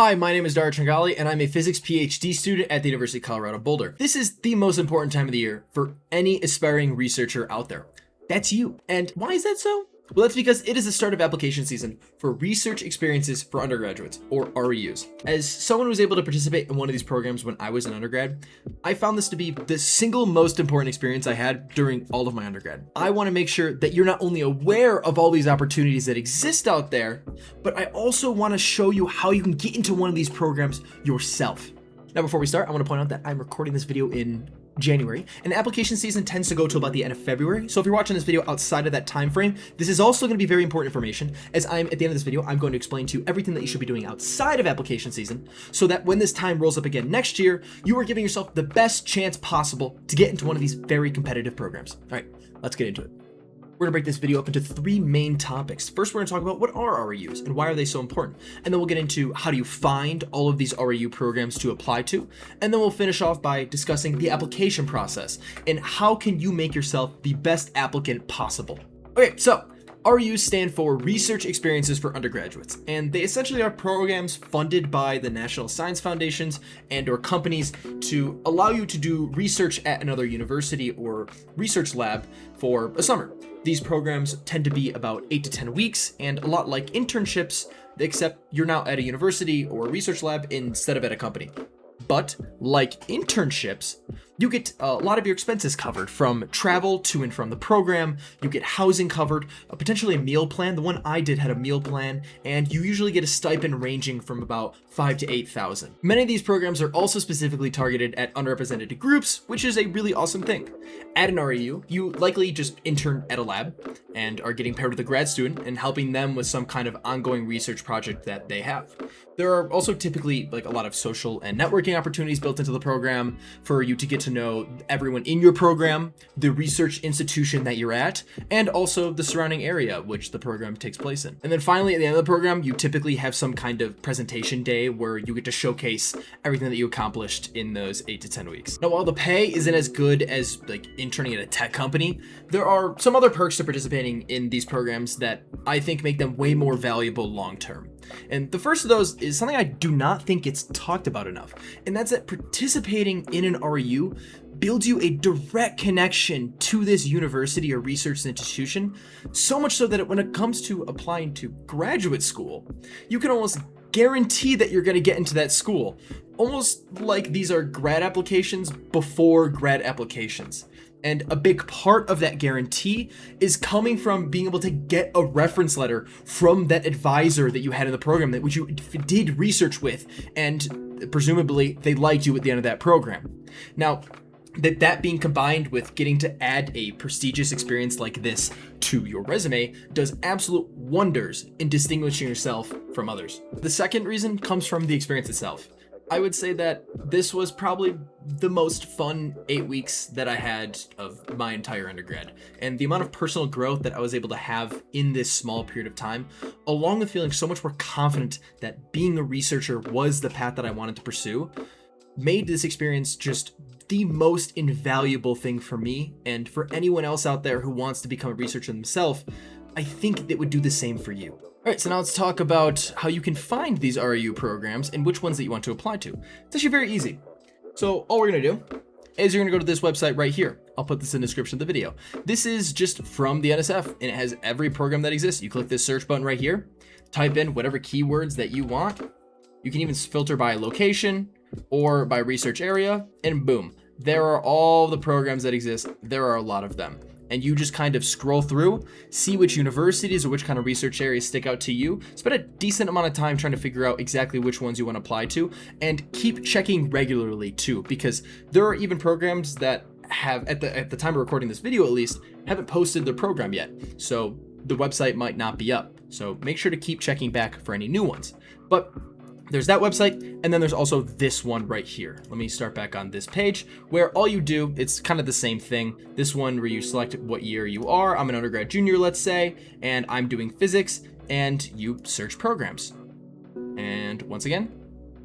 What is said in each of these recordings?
Hi, my name is Dario Tringali, and I'm a physics PhD student at the University of Colorado Boulder. This is the most important time of the year for any aspiring researcher out there. That's you. And why is that so? Well, that's because it is the start of application season for research experiences for undergraduates, or REUs. As someone who was able to participate in one of these programs when I was an undergrad, I found this to be the single most important experience I had during all of my undergrad. I want to make sure that you're not only aware of all these opportunities that exist out there, but I also want to show you how you can get into one of these programs yourself. Now, before we start, I want to point out that I'm recording this video in January, and the application season tends to go to about the end of February. So if you're watching this video outside of that time frame, this is also going to be very important information, as at the end of this video, I'm going to explain to you everything that you should be doing outside of application season, so that when this time rolls up again next year, you are giving yourself the best chance possible to get into one of these very competitive programs. All right, let's get into it. We're gonna break this video up into three main topics. First, we're gonna talk about what are REUs and why are they so important? And then we'll get into how do you find all of these REU programs to apply to? And then we'll finish off by discussing the application process and how can you make yourself the best applicant possible. Okay, so REUs stand for Research Experiences for Undergraduates, and they essentially are programs funded by the National Science Foundations and or companies to allow you to do research at another university or research lab for a summer. These programs tend to be about 8 to 10 weeks and a lot like internships, except you're now at a university or a research lab instead of at a company. But like internships, you get a lot of your expenses covered from travel to and from the program. You get housing covered, potentially a meal plan. The one I did had a meal plan, and you usually get a stipend ranging from about $5,000 to $8,000. Many of these programs are also specifically targeted at underrepresented groups, which is a really awesome thing. At an REU, you likely just intern at a lab and are getting paired with a grad student and helping them with some kind of ongoing research project that they have. There are also typically like a lot of social and networking opportunities built into the program for you to get to know everyone in your program, the research institution that you're at, and also the surrounding area which the program takes place in. And then finally, at the end of the program, you typically have some kind of presentation day where you get to showcase everything that you accomplished in those 8 to 10 weeks. Now, while the pay isn't as good as like interning at a tech company, there are some other perks to participating in these programs that I think make them way more valuable long term. And the first of those is something I do not think gets talked about enough, and that's that participating in an REU builds you a direct connection to this university or research institution, so much so that when it comes to applying to graduate school, you can almost guarantee that you're going to get into that school, almost like these are grad applications before grad applications. And a big part of that guarantee is coming from being able to get a reference letter from that advisor that you had in the program that which you did research with, and presumably they liked you at the end of that program. Now, that being combined with getting to add a prestigious experience like this to your resume does absolute wonders in distinguishing yourself from others. The second reason comes from the experience itself. I would say that this was probably the most fun 8 weeks that I had of my entire undergrad. And the amount of personal growth that I was able to have in this small period of time, along with feeling so much more confident that being a researcher was the path that I wanted to pursue, made this experience just the most invaluable thing for me. And for anyone else out there who wants to become a researcher themselves, I think it would do the same for you. All right, so now let's talk about how you can find these REU programs and which ones that you want to apply to. It's actually very easy. So all we're gonna do is you're gonna go to this website right here. I'll put this in the description of the video. This is just from the NSF, and it has every program that exists. You click this search button right here, type in whatever keywords that you want. You can even filter by location or by research area, and boom, there are all the programs that exist. There are a lot of them. And you just kind of scroll through, see which universities or which kind of research areas stick out to you, spend a decent amount of time trying to figure out exactly which ones you want to apply to, and keep checking regularly too, because there are even programs that have, at the time of recording this video at least, haven't posted their program yet. So the website might not be up. So make sure to keep checking back for any new ones. But there's that website, and then there's also this one right here. Let me start back on this page where all you do, it's kind of the same thing. This one where you select what year you are. I'm an undergrad junior, let's say, and I'm doing physics, and you search programs. And once again,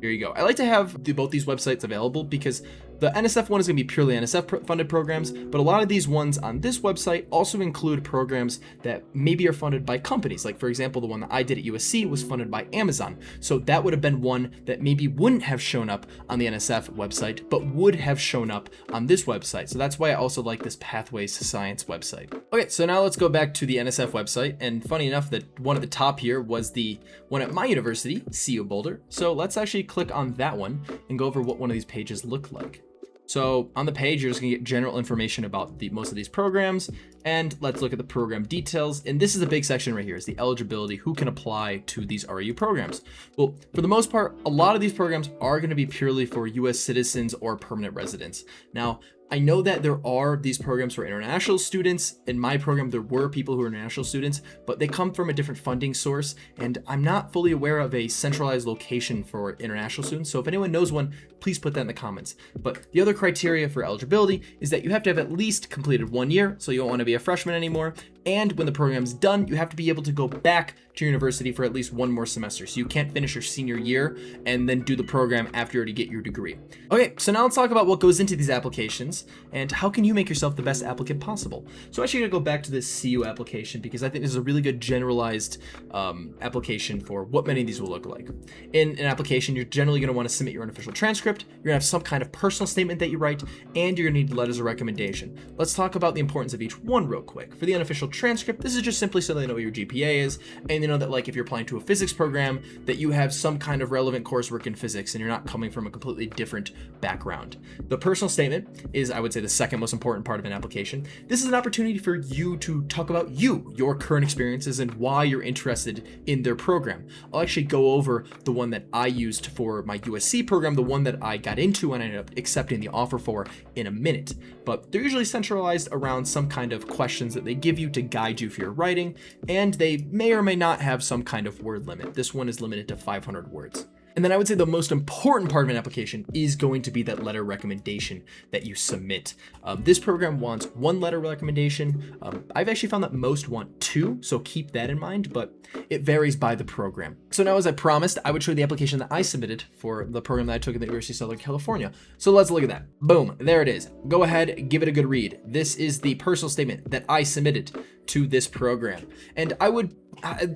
here you go. I like to have both these websites available because The NSF one is going to be purely NSF funded programs, but a lot of these ones on this website also include programs that maybe are funded by companies. Like for example, the one that I did at USC was funded by Amazon. So that would have been one that maybe wouldn't have shown up on the NSF website, but would have shown up on this website. So that's why I also like this Pathways to Science website. Okay, so now let's go back to the NSF website. And funny enough that one at the top here was the one at my university, CU Boulder. So let's actually click on that one and go over what one of these pages look like. So on the page, you're just gonna get general information about most of these programs, and let's look at the program details. And this is a big section right here, is the eligibility, who can apply to these REU programs. Well, for the most part, a lot of these programs are gonna be purely for US citizens or permanent residents. Now, I know that there are these programs for international students. In my program, there were people who are international students, but they come from a different funding source, and I'm not fully aware of a centralized location for international students. So if anyone knows one, please put that in the comments. But the other criteria for eligibility is that you have to have at least completed 1 year, so you don't want to be a freshman anymore. And when the program's done, you have to be able to go back to university for at least one more semester. So you can't finish your senior year and then do the program after you already get your degree. Okay, so now let's talk about what goes into these applications and how can you make yourself the best applicant possible. So actually gonna go back to this CU application because I think this is a really good generalized application for what many of these will look like. In an application, you're generally gonna wanna submit your unofficial transcript, you're gonna have some kind of personal statement that you write, and you're gonna need letters of recommendation. Let's talk about the importance of each one real quick. For the unofficial transcript, this is just simply so they know what your GPA is, and they know that like if you're applying to a physics program, that you have some kind of relevant coursework in physics and you're not coming from a completely different background. The personal statement is, I would say, the second most important part of an application. This is an opportunity for you to talk about your current experiences and why you're interested in their program. I'll actually go over the one that I used for my USC program, the one that I got into and I ended up accepting the offer for in a minute. But they're usually centralized around some kind of questions that they give you to guide you for your writing, and they may or may not have some kind of word limit. This one is limited to 500 words. And then I would say the most important part of an application is going to be that letter recommendation that you submit. This program wants 1 letter recommendation. I've actually found that most want 2, so keep that in mind, but it varies by the program. So now, as I promised, I would show you the application that I submitted for the program that I took at the University of Southern California. So let's look at that. Boom, there it is. Go ahead, give it a good read. This is the personal statement that I submitted to this program. And I would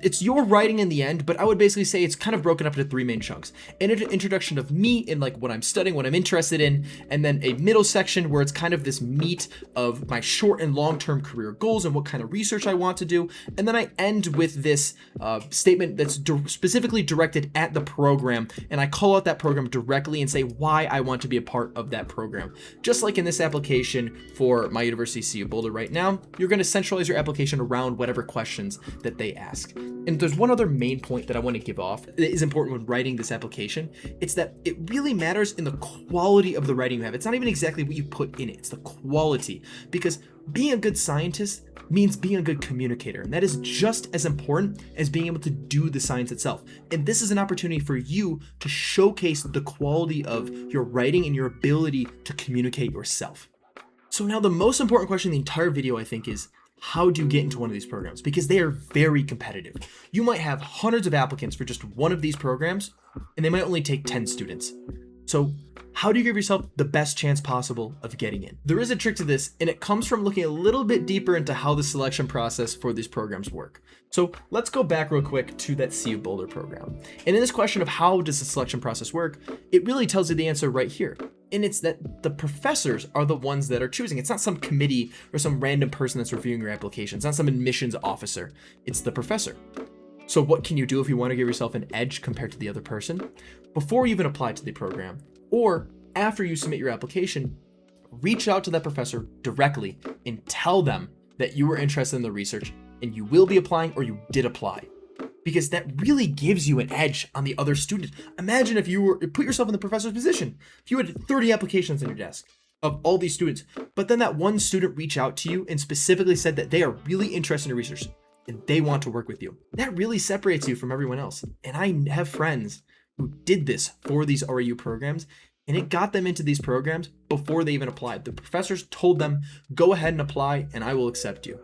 it's your writing in the end, but I would basically say it's kind of broken up into 3 main chunks. An introduction of me and like what I'm studying, what I'm interested in, and then a middle section where it's kind of this meat of my short and long-term career goals and what kind of research I want to do. And then I end with this statement that's specifically directed at the program, and I call out that program directly and say why I want to be a part of that program. Just like in this application for my University CU Boulder right now, you're going to centralize your application around whatever questions that they ask. And there's one other main point that I want to give off that is important when writing this application. It's that it really matters in the quality of the writing you have. It's not even exactly what you put in it, it's the quality. Because being a good scientist means being a good communicator, and that is just as important as being able to do the science itself. And this is an opportunity for you to showcase the quality of your writing and your ability to communicate yourself. So now the most important question in the entire video, I think, is how do you get into one of these programs? Because they are very competitive. You might have hundreds of applicants for just one of these programs, and they might only take 10 students. So how do you give yourself the best chance possible of getting in? There is a trick to this, and it comes from looking a little bit deeper into how the selection process for these programs work. So let's go back real quick to that CU Boulder program. And in this question of how does the selection process work, it really tells you the answer right here. And it's that the professors are the ones that are choosing. It's not some committee or some random person that's reviewing your application. It's not some admissions officer. It's the professor. So what can you do if you want to give yourself an edge compared to the other person? Before you even apply to the program, or after you submit your application, reach out to that professor directly and tell them that you were interested in the research and you will be applying or you did apply. Because that really gives you an edge on the other student. Imagine if you put yourself in the professor's position. If you had 30 applications on your desk of all these students, but then that one student reached out to you and specifically said that they are really interested in research and they want to work with you. That really separates you from everyone else. And I have friends who did this for these REU programs, and it got them into these programs before they even applied. The professors told them, go ahead and apply and I will accept you.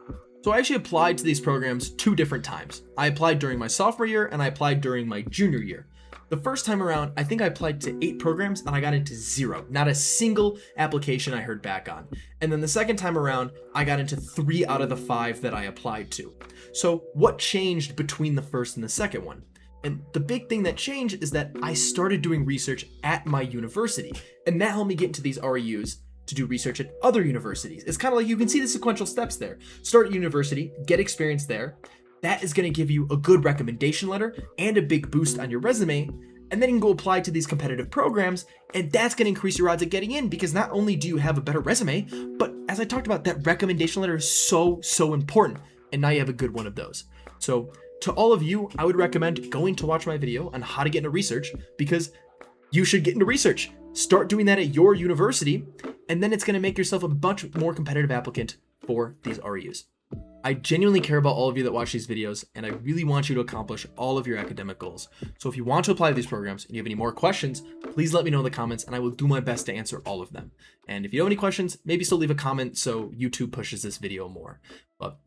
So I actually applied to these programs 2 different times. I applied during my sophomore year and I applied during my junior year. The first time around, I think I applied to 8 programs and I got into 0. Not a single application I heard back on. And then the second time around, I got into 3 out of the 5 that I applied to. So what changed between the first and the second one? And the big thing that changed is that I started doing research at my university. And that helped me get into these REUs to do research at other universities. It's kind of like you can see the sequential steps there. Start at university, get experience there. That is going to give you a good recommendation letter and a big boost on your resume. And then you can go apply to these competitive programs, and that's going to increase your odds of getting in, because not only do you have a better resume, but as I talked about, that recommendation letter is so important. And now you have a good one of those. So to all of you, I would recommend going to watch my video on how to get into research, because you should get into research. Start doing that at your university, and then it's going to make yourself a much more competitive applicant for these REUs. I genuinely care about all of you that watch these videos, and I really want you to accomplish all of your academic goals. So if you want to apply to these programs and you have any more questions, please let me know in the comments, and I will do my best to answer all of them. And if you have any questions, maybe still leave a comment so YouTube pushes this video more. But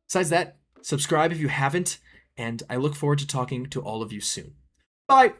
besides that, subscribe if you haven't, and I look forward to talking to all of you soon. Bye!